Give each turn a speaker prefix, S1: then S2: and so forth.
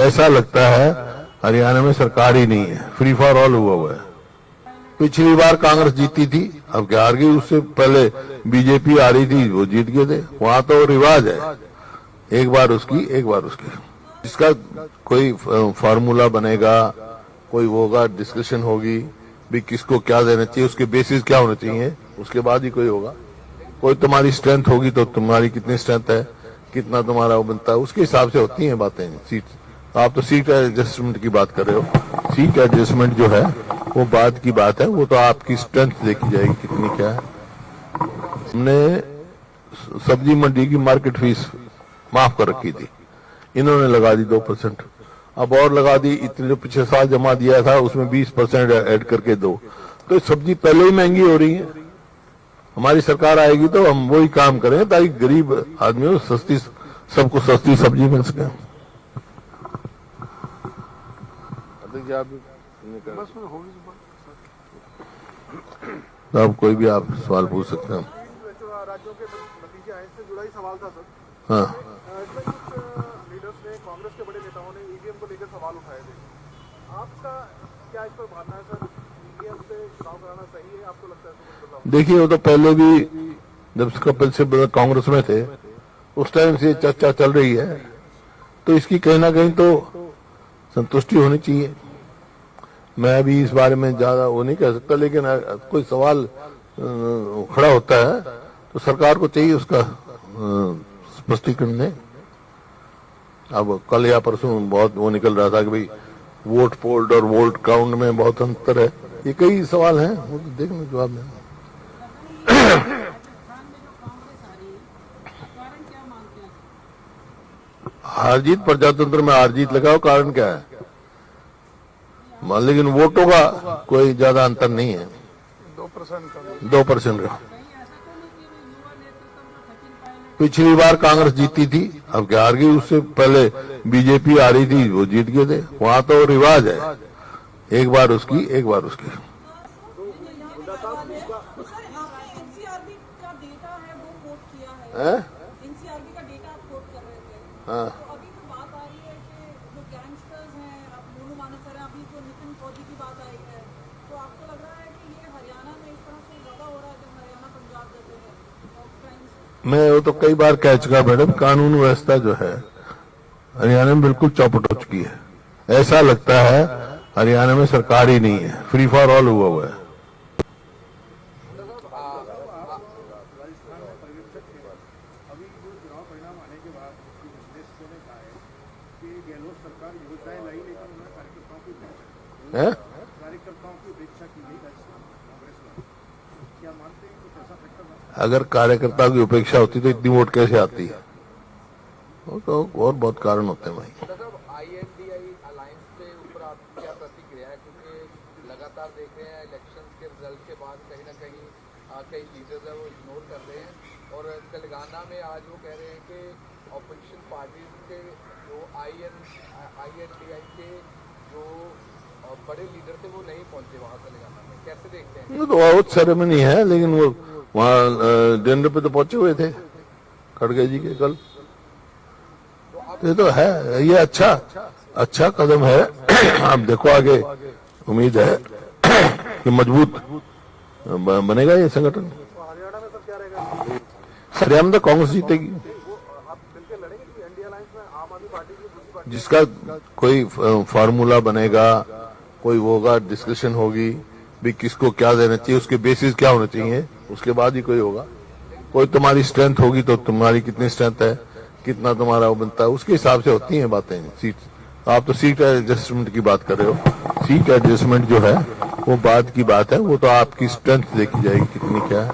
S1: ऐसा लगता है हरियाणा में सरकार ही नहीं है, फ्री फॉर ऑल हुआ है। पिछली बार कांग्रेस जीती थी, अब क्या हार गई? उससे पहले बीजेपी आ रही थी, वो जीत गए थे। वहां तो रिवाज है, एक बार उसकी एक बार उसकी। इसका कोई फार्मूला बनेगा, कोई होगा, डिस्कशन होगी भी किसको क्या देना चाहिए, उसके बेसिस क्या होना चाहिए, उसके बाद ही कोई होगा। कोई तुम्हारी स्ट्रेंथ होगी तो तुम्हारी कितनी स्ट्रेंथ है, कितना तुम्हारा वो बनता है, उसके हिसाब से होती हैं बातें। सीट आप तो सीट एडजस्टमेंट की बात कर रहे हो। सीट एडजस्टमेंट जो है वो बाद की बात है, वो तो आपकी स्ट्रेंथ देखी जाएगी कितनी क्या है। हमने सब्जी मंडी की मार्केट फीस माफ कर रखी थी, इन्होंने लगा दी 2%, अब और लगा दी। इतने जो पिछले साल जमा दिया था उसमें 20% ऐड करके दो, तो सब्जी पहले ही महंगी हो रही है। हमारी सरकार आएगी तो हम वही काम करें ताकि गरीब आदमियों को सस्ती, सबको सस्ती सब्जी मिल सके। अब कोई भी आप सवाल पूछ सकते हैं।
S2: राज्यों के नतीजे आए से जुड़ा ही सवाल था सर।
S1: हाँ,
S2: कुछ लीडर्स ने, कांग्रेस के बड़े नेताओं ने ईवीएम को लेकर सवाल उठाए थे। आपका क्या इस पर मानना है सर? ईवीएम से चुनाव कराना सही है, आपको लगता है?
S1: देखिए, वो तो पहले भी जब कपिल सिब्बल कांग्रेस में थे उस टाइम से चर्चा चल रही है, तो इसकी कहीं ना कहीं तो संतुष्टि होनी चाहिए। मैं अभी इस बारे में ज्यादा वो नहीं कह सकता, लेकिन कोई सवाल खड़ा होता है तो सरकार को चाहिए उसका स्पष्टीकरण दे। अब कल या परसों बहुत वो निकल रहा था कि भाई वोट पोल्ड और वोट काउंट में बहुत अंतर है, ये कई सवाल हैं, वो तो देखने जवाब देना। हार जीत, प्रजातंत्र में हार जीत लगाओ, कारण क्या है? लेकिन वोटों का कोई ज्यादा अंतर नहीं है, 2% का। पिछली बार कांग्रेस जीती थी, अब क्या हार गई? उससे पहले बीजेपी आ रही थी, वो जीत गए थे। वहां तो रिवाज है, एक बार उसकी एक बार उसकी। हाँ, मैं वो तो कई बार कह चुका मैडम, कानून व्यवस्था जो है हरियाणा में बिल्कुल चौपट हो चुकी है। ऐसा लगता है हरियाणा में सरकार ही नहीं है, फ्री फॉर ऑल हुआ है। अगर कार्यकर्ताओं की उपेक्षा होती तो इतनी वोट कैसे आती है? वो तो और बहुत कारण होते हैं भाई।
S3: INDI अलायंस पे ऊपर आपकी क्या प्रतिक्रिया है? क्योंकि लगातार देख रहे हैं इलेक्शन के रिजल्ट के बाद कहीं ना कहीं कई लीडर्स है वो इग्नोर कर रहे हैं, और तेलंगाना में आज वो कह रहे हैं कि ऑपोजिशन पार्टीज के जो INDI के जो बड़े लीडर थे वो नहीं पहुंचे वहां तेलंगाना में। कैसे देखते हैं?
S1: तो बहुत सेरेमनी है, लेकिन वो वहाँ डिनर पे तो पहुंचे हुए थे खड़गे जी के कल। ये तो है, ये अच्छा कदम है। आप देखो आगे, उम्मीद है कि मजबूत बनेगा ये संगठन।
S2: हरियाणा में सब क्या रहेगा?
S1: हरियाणा में तो कांग्रेस जीतेगी।
S2: आप मिलकर लड़ेंगे कि एनडीए अलायंस में आम आदमी पार्टी की दूसरी पार्टी?
S1: जिसका कोई फार्मूला बनेगा, कोई होगा, डिस्कशन होगी भी किसको क्या देना चाहिए, उसके बेसिस क्या होना चाहिए, उसके बाद ही कोई होगा। कोई तुम्हारी स्ट्रेंथ होगी तो तुम्हारी कितनी स्ट्रेंथ है, कितना तुम्हारा वो बनता है, उसके हिसाब से होती हैं बातें। सीट आप तो सीट एडजस्टमेंट की बात कर रहे हो। सीट एडजस्टमेंट जो है वो बाद की बात है, वो तो आपकी स्ट्रेंथ देखी जाएगी कितनी क्या है।